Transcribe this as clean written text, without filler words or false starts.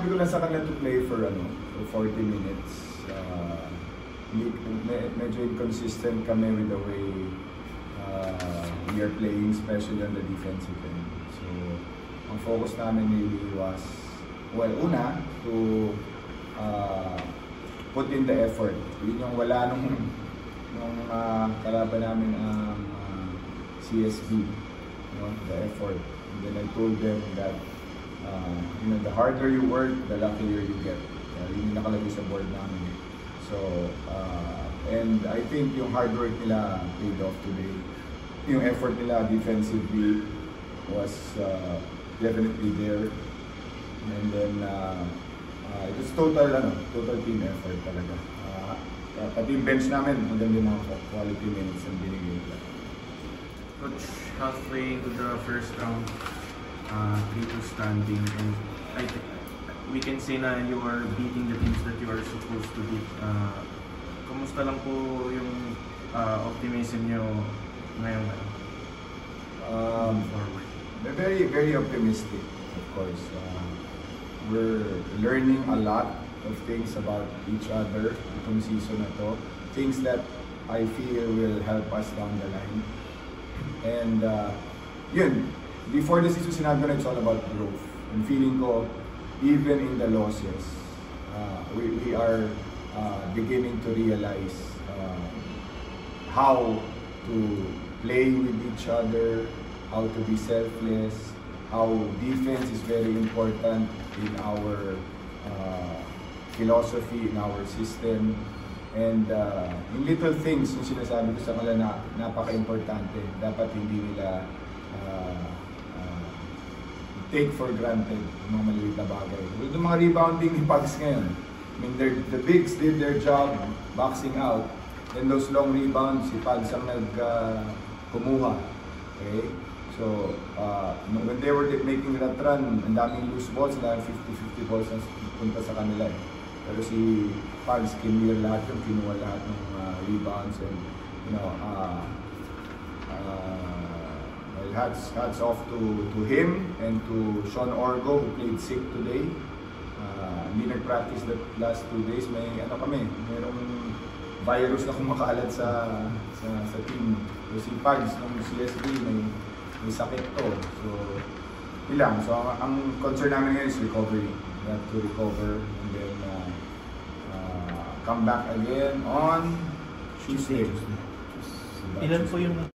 Sabi ko lang sa kanila to play for 40 minutes. Medyo inconsistent kami with the way we are playing, especially on the defensive end. So, ang focus namin really was, well, una, to put in the effort. Yun yung wala nung kalaban namin ang CSB, the effort. And then I told them that the harder you work, the luckier you get. Yun yung nakalagay sa board namin. So, and I think yung hard work nila paid off today. Yung effort nila defensively was definitely there. And then, it was total team effort talaga. Pati yung bench namin, maganda yung mga quality minutes ang binigay nila. Coach, halfway into the first round, 3-2 standing, and we can say na you are beating the teams that you are supposed to beat. Kumusta lang po yung optimism nyo ngayon? Forward? Very, very optimistic, of course. We're learning a lot of things about each other itong season na to. Things that I feel will help us down the line. And yun, before the season sinabi ko na it's all about growth. And feeling ko, even in the losses, we are beginning to realize how to play with each other, how to be selfless, how defense is very important in our philosophy, in our system. And in little things, yung sinasabi ko sa kanila na napaka-importante, dapat hindi nila take for granted yung mga maliit na bagay. Yung mga rebounding ni Pugs ngayon, I mean, the bigs did their job boxing out, then those long rebounds, si Pugs ang kumuha. Okay? So, when they were making that run, ang daming loose balls, na 50-50 balls na punta sa kanila eh. Pero si Pugs, kinuha lahat ng rebounds and, hats off to him and to Sean Orgo, who played sick today. Hindi nag-practice the last 2 days. Mayroong virus na kumakalat sa team. So si Pugs, nung CSB, may sakit to. So, ilang. So, ang concern namin ngayon is recovery. We have to recover and then come back again on Tuesday. Ilan po yung